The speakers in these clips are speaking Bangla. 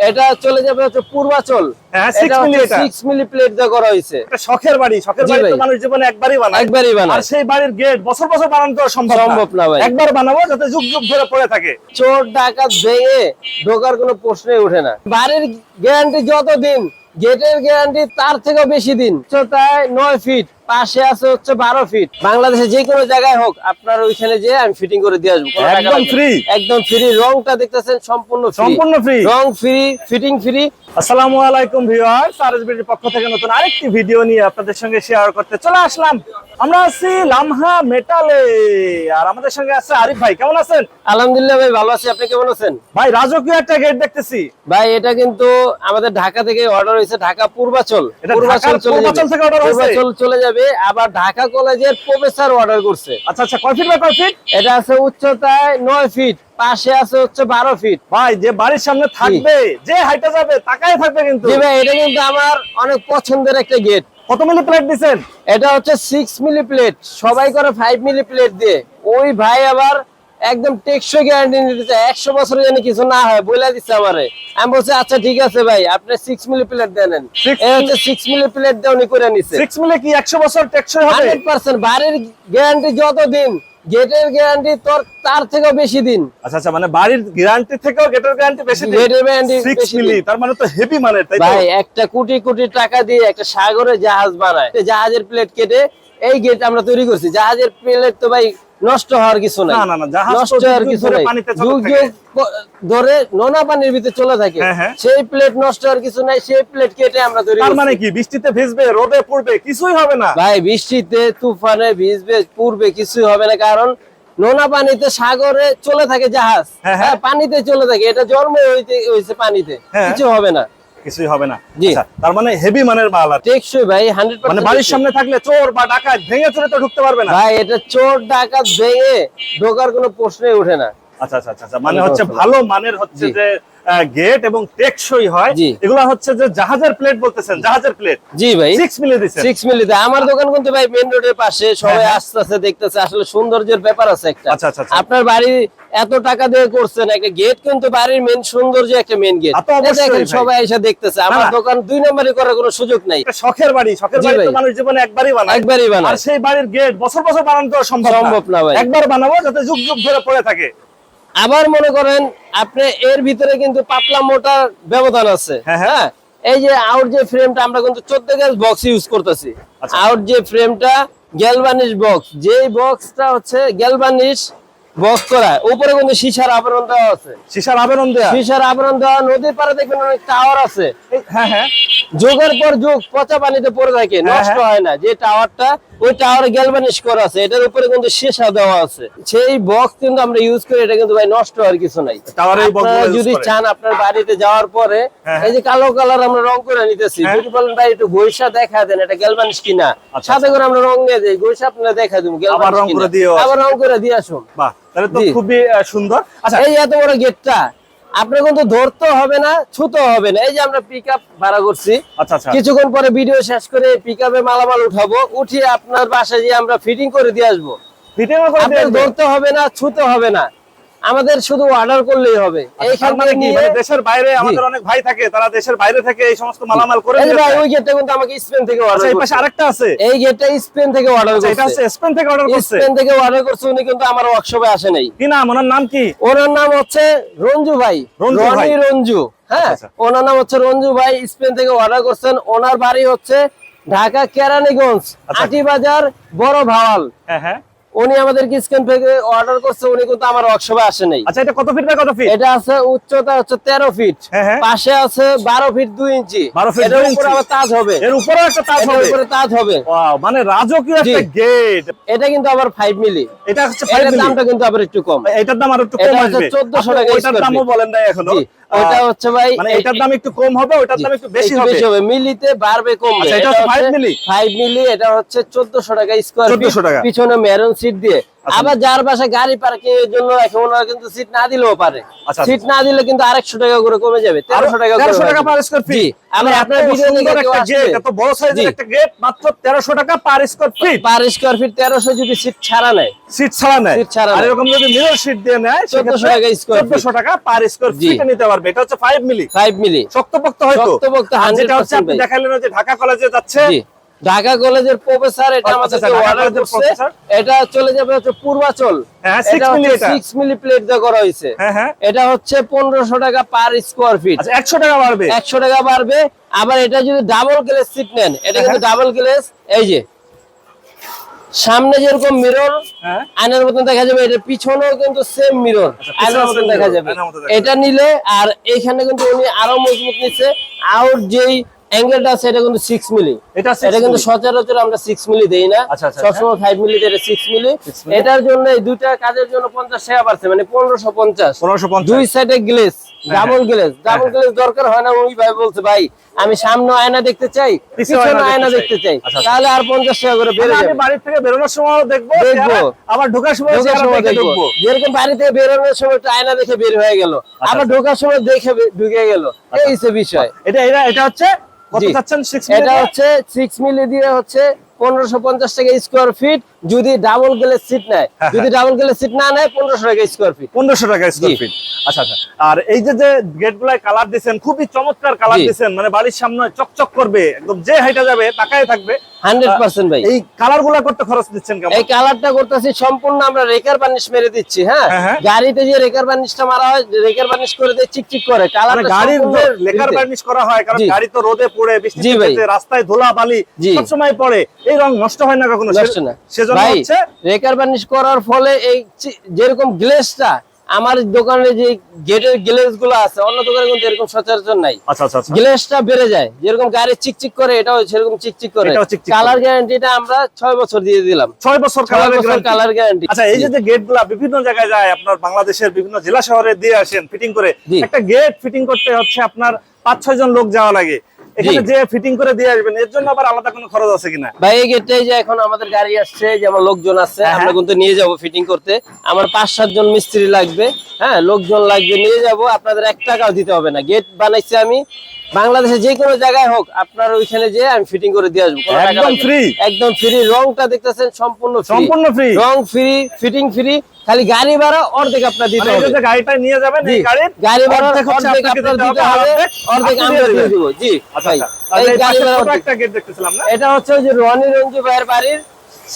এটা চলে যাবে হচ্ছে পূর্বাচল। হ্যাঁ, এটা 6 মিলি প্লেট দিয়ে করা হয়েছে। এটা শখের বাড়ি তো মানুষ জীবনে একবারই বানায়। আর সেই বাড়ির গেট বছর বছর বানানো তো সম্ভব না ভাই। একবার বানাবো যাতে যুগ যুগ ধরে পড়ে থাকে। চোর ডাকাত ভেঙে ঢোকার কোনো প্রশ্নই ওঠে না। বাড়ির গ্যারান্টি যত দিন, গেটের গ্যারান্টি তার থেকেও বেশি দিন। উচ্চতায় 9 ফিট, পাশে আছে হচ্ছে 12 ফিট। বাংলাদেশে যে কোনো জায়গায় হোক আপনার ওইখানে যে আমি ফিটিং করে দিয়ে আসবো, একদম ফ্রি। একদম ফ্রি। রংটা দেখতেছেন সম্পূর্ণ ফ্রি, রং ফ্রি, ফিটিং ফ্রি। আসসালামু আলাইকুম ভিউয়ার্স, আরএসবির পক্ষ থেকে নতুন আরেকটি ভিডিও নিয়ে আপনাদের সঙ্গে শেয়ার করতে চলে আসলাম। আমরা আছি লামহা মেটালে, আর আমাদের সঙ্গে আছে আরিফ ভাই। কেমন আছেন? আলহামদুলিল্লাহ ভাই, ভালো আছি। আপনি কেমন আছেন? ভাই রাজকীয় একটা গেট দেখতেছি ভাই। এটা কিন্তু আমাদের ঢাকা থেকে অর্ডার হয়েছে, ঢাকা পূর্বাচল। পূর্বাচল থেকে অর্ডার হয়েছে। পূর্বাচল চলে যাবে। আবার ঢাকা কলেজের প্রফেসর অর্ডার করছে। আচ্ছা আচ্ছা, কয় ফিট বাই কয় ফিট? এটা আছে উচ্চতায় 9 ফিট, পাশে আছে হচ্ছে 12 ফিট। ভাই যে বাড়ির সামনে থাকবে, যে হাইটে যাবে তাকায় থাকবে কিন্তু। জি ভাই, এটা কিন্তু আমার অনেক পছন্দের একটা গেট। কত মিলি প্লেট দিবেন? এটা হচ্ছে 6 মিলি প্লেট। সবাই করে 5 মিলি প্লেট দিয়ে। ওই ভাই আবার একদম টেকসই গ্যারান্টি নিতেছে, 100 বছরের জন্য কিছু না হয় বলে দিচ্ছে আমারে। আমি বলছি আচ্ছা ঠিক আছে ভাই, আপনি 6 মিলি প্লেট দেন। এই হচ্ছে 6 মিলি প্লেট দিয়ে উনি করে নিছে। 6 মিলি কি 100 বছর টেকসই হবে? 100%। বাড়ির গ্যারান্টি যত দিন, গেটের গ্যারান্টি তার থেকেও বেশি দিন। আচ্ছা আচ্ছা, মানে বাড়ির গ্যারান্টি থেকেও গেটের গ্যারান্টি বেশি দিন। গেটের গ্যারান্টি 6 মিলি, তার মানে তো হেভি মানের, তাই তো? ভাই একটা কোটি কোটি টাকা দিয়ে একটা সাগরে জাহাজ বানায়, জাহাজের প্লেট কেটে এই গেট আমরা তৈরি করছি। জাহাজের প্লেট তো ভাই নষ্ট হওয়ার কিছু নাই। না না, জাহাজ নষ্ট হওয়ার কিছু নাই, পানিতে চলে যুগ থাকে, ধরে নোনা পানির ভিতরে চলে থাকে। সেই প্লেট নষ্ট হওয়ার কিছু নাই, সেই প্লেট কেটে আমরা তৈরি করছি। তার মানে কি বৃষ্টিতে ভিজবে, রোদে পড়বে, কিছুই হবে না ভাই? বৃষ্টিতে তুফানে ভিজবে, পড়বে, কিছুই হবে না। কারণ নোনা পানিতে সাগরে চলে থাকে জাহাজ, পানিতে চলে থাকে। এটা জন্ম হয়েছে পানিতে, কিছু হবে না, কিছুই হবে না। আচ্ছা, তার মানে হেভি মানের মাল। আর টেকসই ভাই 100%। মানে বাড়ির সামনে থাকলে চোর বা ডাকাত ভেঙে চলে তো ঢুকতে পারবে না ভাই। এটা চোর ডাকাত ভেঙে ঢোকার কোনো প্রশ্নই ওঠে না। আচ্ছা আচ্ছা আচ্ছা, মানে হচ্ছে ভালো মানের হচ্ছে যে গেট এবং টেকসই হয়। এগুলা হচ্ছে যে জাহাজের প্লেট বলতেছেন, জাহাজের প্লেট। জি ভাই, 6 মিলি দিবেন। 6 মিলি দেয়। আমার দোকান কিন্তু ভাই মেইন রোডের পাশে, সবাই আসছে দেখতেছে। আসলে সৌন্দর্যের ব্যাপার আছে একটা। আচ্ছা আচ্ছা, আপনার বাড়ি এত টাকা দিয়ে করছেন একটা গেট, কিন্তু বাড়ির মেইন সৌন্দর্য একটা মেইন গেট। দেখেন সবাই এসে দেখতেছে। আমার দোকান 2 নম্বরই করার কোনো সুযোগ নাই। শখের বাড়ি তো মানুষ জীবনে একবারই বানায়। আর সেই বাড়ির গেট বছর বছর বানানো তো সম্ভব না ভাই। একবার বানাবো যাতে যুগ যুগ ধরে পড়ে থাকে। আবার মনে করেন আপনি এর ভিতরে কিন্তু পাতলা মোটার ব্যবধান আছে। হ্যাঁ, এই যে আউট যে ফ্রেমটা আমরা কিন্তু 14 গেজ বক্স ইউজ করতেছি। আউট যে ফ্রেমটা গ্যালভানিশ বক্স, যেই বক্সটা হচ্ছে গ্যালভানিশ বক্স করা, উপরে কিন্তু সীসার আবরণ দেওয়া আছে। সীসার আবরণ দেওয়া। নদীর পাড়ে দেখবেন অনেক টাওয়ার আছে। যুগের পর যুগ পচা পানিতে পড়ে থাকে, নষ্ট হয় না। যে টাওয়ারটা, ওই টাওয়ারে গ্যালভানিশ করা আছে, এটার উপরে কিন্তু সীসা দেওয়া আছে। সেই বক্স কিন্তু আমরা ইউজ করি। এটা কিন্তু ভাই নষ্ট হওয়ার কিছু নাই। যদি চান আপনার বাড়িতে যাওয়ার পরে এই যে কালো কালার আমরা রং করে নিতেছি, যদি বলেন ভাই একটু ঘষা দেখা দেন এটা গ্যালভানিশ কিনা, সাথে করে আমরা রং নিয়ে যাই, ঘষা আপনারা দেখা দেবো, আবার রং করে দিয়ে আসুন। বাহ, তাহলে তো খুবই সুন্দর। আচ্ছা, এই এত বড় গেটটা আপনার কিন্তু ধরতে হবে না, ছুতে হবে না। এই যে আমরা পিকআপ ভাড়া করছি, কিছুক্ষণ পরে ভিডিও শেষ করে পিকআপে মালামাল উঠাবো, উঠিয়ে আপনার বাসায় গিয়ে আমরা ফিটিং করে দিয়ে আসবো। ধরতে হবে না, ছুতে হবে না, আমাদের শুধু অর্ডার করলেই হবে। এইখান থেকে নিয়ে দেশের বাইরে আমাদের অনেক ভাই থাকে, তারা দেশের বাইরে থেকে এই সমস্ত মালামাল করে নিয়ে যায়। ওই গেটটা কিন্তু আমাকে স্পেন থেকে অর্ডার করছে। এই পাশে আরেকটা আছে, এই গেটটা স্পেন থেকে অর্ডার করছে। এটা হচ্ছে স্পেন থেকে অর্ডার করছে। স্পেন থেকে অর্ডার করছে উনি, কিন্তু আমার ওয়ার্কশপে আসে নাই। কি নাম ওনার? নাম কি? ওনার নাম হচ্ছে রঞ্জু ভাই, রঞ্জু। হ্যাঁ, ওনার নাম হচ্ছে রঞ্জু ভাই। স্পেন থেকে অর্ডার করছেন। ওনার বাড়ি হচ্ছে ঢাকা কেরানীগঞ্জ, আটিবাজার, বড় ভাওয়াল। হ্যাঁ, উনি আমাদেরকে স্ক্যান থেকে অর্ডার করছে, উনি কিন্তু আমার ওয়ার্কশপে আসে নাই। আচ্ছা, এটা কত ফিট বাই কত ফিট? এটা আছে উচ্চতা হচ্ছে 13 ফিট, পাশে আছে 12 ফিট 2 ইঞ্চি। এর উপরে আবার তাজ হবে, এর উপরে একটা তাজ হবে, উপরে তাজ হবে। ওয়াও, মানে রাজকীয় একটা গেট। এটা কিন্তু আবার 5 মিলি। এটা হচ্ছে 5 মিলি। দামটা কিন্তু আবার একটু কম। এটার দাম আর একটু কম আসবে। 1400 টাকা। এটার দামও বলেন না এখনো। ওটা হচ্ছে ভাই, মানে এটার দাম একটু কম হবে, ওটার দাম একটু বেশি হবে। মিলিতে বাড়বে কমবে। আচ্ছা, এটা হচ্ছে 5 মিলি। 5 মিলি, এটা হচ্ছে 1400 টাকা স্কয়ার ফিট। 1400 টাকা। পিছনে মেরুন সিট সিট দিয়ে। আবার যার বাসায় গাড়ি পার্কিং এর জন্য রাখে ওনারা কিন্তু সিট না দিলেও পারে। আচ্ছা, সিট না দিলে কিন্তু আরেকশো টাকা করে কমে যাবে, 1300 টাকা করে 1300 টাকা পার স্কয়ার ফিট। আমি আপনার ভিডিও দেখে কেউ আসলে এত বড় সাইজের একটা গেট মাত্র 1300 টাকা per square feet. Per square feet 1300 যদি সিট ছাড়া নেয়, সিট ছাড়া নেয়, সিট ছাড়া আর নেয়। এরকম যদি মিরর সিট দিয়ে নেয় 1400 টাকা স্কয়ার ফিট, 1400 টাকা পার স্কয়ার ফিট নিতে পারবে। এটা হচ্ছে 5 মিলি 5 মিলি শক্তপোক্ত হয়তো, শক্তপোক্ত আর যেটা হচ্ছে 100% আপনি ভাই। দেখাইলেন যে ঢাকা কলেজে যাচ্ছে, জি, ঢাকা কলেজের প্রফেসর, এটা আচ্ছা, আমাদের ঢাকা অর্ডার কলেজের করছে। প্রফেসর। এটা চলে যাবে হচ্ছে পূর্বাচল। হ্যাঁ, 6 এটা মিলি, হচ্ছে এটা 6 মিলি প্লেট দিয়ে করা হয়েছে। হ্যাঁ হ্যাঁ, এটা হচ্ছে 1500 টাকা পার স্কয়ার ফিট। আচ্ছা 100 টাকা বাড়বে। 100 টাকা বাড়বে। আবার এটা যদি ডাবল গ্লেজ সিট নেন, এটা কিন্তু ডাবল গ্লেজ, এই যে সামনে যেরকম মিরর হ্যাঁ, আয়নার মতন দেখা যাবে, এটা পিছনেও কিন্তু সেম মিরর আয়নার মতন পিছনেও দেখা mirror, যাবে। আয়নার মতো দেখা এটা নিলে আর এইখানে কিন্তু উনি আরো মজবুত নিচ্ছে। আউট যেই অ্যাঙ্গেলটা আছে এটা কিন্তু 6 মিলি। এটা 6 এটা কিন্তু মিলি। সচরাচর আমরা 6 মিলি দেই না, আচ্ছা, আচ্ছা, সবসময় 5 মিলি দেয়, 6 মিলি। 6 মিলি। এটার জন্য এই দুইটা কাজের জন্য 50 টাকা বাড়ছে, মানে 1550। 1550। দুই সাইডে গ্লেজ, ডাবল গ্লেজ। ডাবল হ্যাঁ। গ্লেজ দরকার হয় না, ওই ভাই বলছে ভাই আমি সামনে আয়না দেখতে চাই, পিছনে পিছনে আয়না আয়না দেখতে দেখতে চাই, আচ্ছা, আচ্ছা। তাহলে আর 50 টাকা করে বেড়ে আমি যাবে। বাড়ি থেকে বেরোনোর সময় দেখবো, দেখবো। আবার ঢোকার সময় ঢোকার সময় দেখবো, দেখবো। যেরকম বাড়ি থেকে বেরোনোর সময় একটু আয়না দেখে বের হয়ে গেল, আবার ঢোকার সময় দেখে ঢুকে গেল, এই হচ্ছে বিষয়। এটা হচ্ছে কত জি। চাচ্ছেন? 6 মিলি। এটা হচ্ছে 6 মিলি দিয়ে হচ্ছে 1550 টাকা স্কয়ার ফিট যদি ডাবল গ্লেজ সিট নেয়। হ্যাঁ, যদি ডাবল গ্লেজ সিট না নেয় 1500 টাকা স্কয়ার ফিট। 1500 টাকা স্কয়ার ফিট। আচ্ছা আচ্ছা। আর এই যে যে গেটগুলাই কালার দিবেন, খুবই চমৎকার কালার জি। দিবেন, মানে বাড়ির সামনে চকচক করবে, একদম যে হাইটা যাবে তাকায় থাকবে। 100% ভাই। এই কালারগুলা করতে খরচ দিচ্ছেন কেমন? এই কালারটা করতেছি সম্পূর্ণ আমরা রেকার বার্নিশ মেরে দিচ্ছি। হ্যাঁ, হ্যাঁ, হ্যাঁ। গাড়িতে যে রেকার বার্নিশটা মারা হয়, রেকার বার্নিশ করে দিয়ে চিকচিক করে মানে কালারটা গাড়ির যে লেকার বার্নিশ করা হয়, কারণ জি। গাড়ি তো রোদে পড়ে, জি বৃষ্টিতে ভাই। ভিজে, রাস্তায় ধুলা বালি জি। সব সময় পড়ে, এই রং নষ্ট হয় না কখনো। নষ্ট না সেজন্য ভাই, হচ্ছে রেকার বার্নিশ করার ফলে এই যেরকম গ্লেজটা আমার দোকানে যে গেটের গ্লেজ গুলো আছে, অন্য দোকানে কিন্তু এরকম সচরাচর নাই। আচ্ছা আচ্ছা আচ্ছা। গ্লেজটা বেড়ে যায়, যেরকম গাড়ি চিকচিক করে এটাও সেরকম চিকচিক করে। এটাও চিকচিক কালার করে। গ্যারান্টিটা আমরা 6 বছর দিয়ে দিলাম। 6 বছর 6 কালারের বছর গ্যারান্টি। Colour guarantee. আচ্ছা, এই যে গেটগুলা বিভিন্ন জায়গায় যায়, আপনার বাংলাদেশের বিভিন্ন জেলা শহরে দিয়ে আসেন ফিটিং করে, জি। একটা গেট ফিটিং করতে হচ্ছে আপনার 5-6 জন লোক যাওয়া লাগে, এখানে যে ফিটিং করে দিয়ে আসবেন, এর জন্য আবার আলাদা কোনো খরচ আছে কিনা? ভাই এই গেটটাই যে এখন আমাদের গাড়ি আসছে, যেমন লোকজন আছে, হ্যাঁ, আমরা কিন্তু নিয়ে যাব ফিটিং করতে। আমার 5-7 জন মিস্ত্রি লাগবে, হ্যাঁ লোকজন লাগবে, নিয়ে যাব। আপনাদের 1 টাকাও দিতে হবে না। গেট বানাইছি আমি বাংলাদেশে যে কোনো জায়গায় হোক, আপনার ওইখানে যে আমি ফিটিং করে দিয়ে আসবো, কোনো টাকা একদম লাগবে না। free? একদম ফ্রি। রংটা দেখতেছেন সম্পূর্ণ সম্পূর্ণ ফ্রি। রং ফ্রি, ফিটিং ফ্রি, খালি গাড়ি ভাড়া অর্ধেক আপনার দিতে মানে এই হবে। যে গাড়িটা নিয়ে যাবেন, এই গাড়ির গাড়ি ভাড়া অর্ধেক হচ্ছে অর্ধেক আপনাকে আপনার দিতে হবে, অর্ধেক আপনি আমরা দিয়ে দিয়ে দিবেন। দিব। জি আচ্ছা ভাই, আচ্ছা। আর এই এই গাড়ি পাশে ভাড়া ছোট অর্ধেক। একটা গেট দেখতেছিলাম না? এটা হচ্ছে ওই যে রনি রঞ্জু ভাইয়ের বাড়ির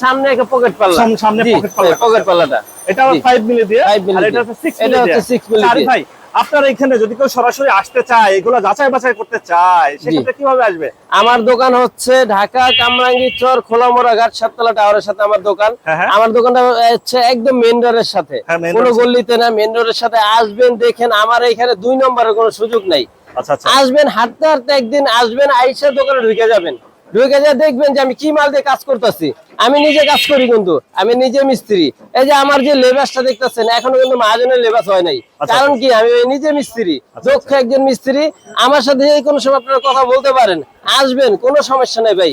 সামনে একটা পকেট পাল্লা। সামনে জি, পকেট পাল্লা। পকেট পাল্লাটা। এটা জি। 5 মিলি দিয়ে, 5 মিলি আর এটা দিয়ে। হচ্ছে 6 এটা মিলি দিয়ে। হচ্ছে 6 মিলি আরে দিয়ে। ভাই, আপনার এখানে যদি কেউ সরাসরি আসতে চায়, এগুলো যাচাই বাছাই করতে চায়, সেক্ষেত্রে কিভাবে আসবে? আমার দোকান হচ্ছে ঢাকা কামরাঙ্গী চর খোলামোড়া ঘাট 7 তলা টাওয়ারের সাথে আমার দোকান। হ্যাঁ, হ্যাঁ। আমার দোকানটা হচ্ছে একদম মেইন রোডের সাথে, হ্যাঁ, main কোনো road এর গল্লিতে না, মেইন রোডের সাথে। আসবেন, দেখেন আমার এখানে 2 নম্বরের কোনো সুযোগ নাই। আচ্ছা আচ্ছা। আসবেন, হাঁটতে হাঁটতে একদিন আসবেন, আইসা দোকানে ঢুকে যাবেন। ঢুকে যা দেখবেন যে আমি কি মাল দিয়ে কাজ করতেছি। আমি নিজে কাজ করি, কিন্তু আমি নিজে মিস্ত্রি। এই যে আমার যে লেবাসটা দেখতেছেন, এখনো কিন্তু মহাজনের লেবাস হয় নাই। আচ্ছা, কারণ কি, আমি নিজে মিস্ত্রি, আচ্ছা, দক্ষ একজন মিস্ত্রি। আমার সাথে যে কোনো সময় আপনারা কথা বলতে পারেন, আসবেন, কোনো সমস্যা নেই ভাই।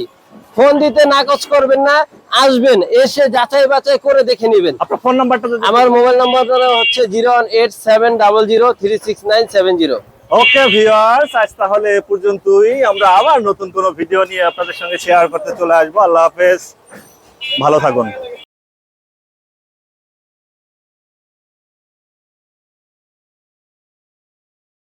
ফোন দিতে নাকচ করবেন না, আসবেন, এসে যাচাই বাছাই করে দেখে নেবেন। আপনার ফোন নাম্বারটা যদি। আমার মোবাইল নাম্বারটা হচ্ছে 01870036970। ওকে ভিউয়ার্স, আজ তাহলে এ পর্যন্তই। আমরা আবার নতুন কোনো ভিডিও নিয়ে আপনাদের সঙ্গে শেয়ার করতে চলে আসবো। আল্লাহ হাফেজ, ভালো থাকুন।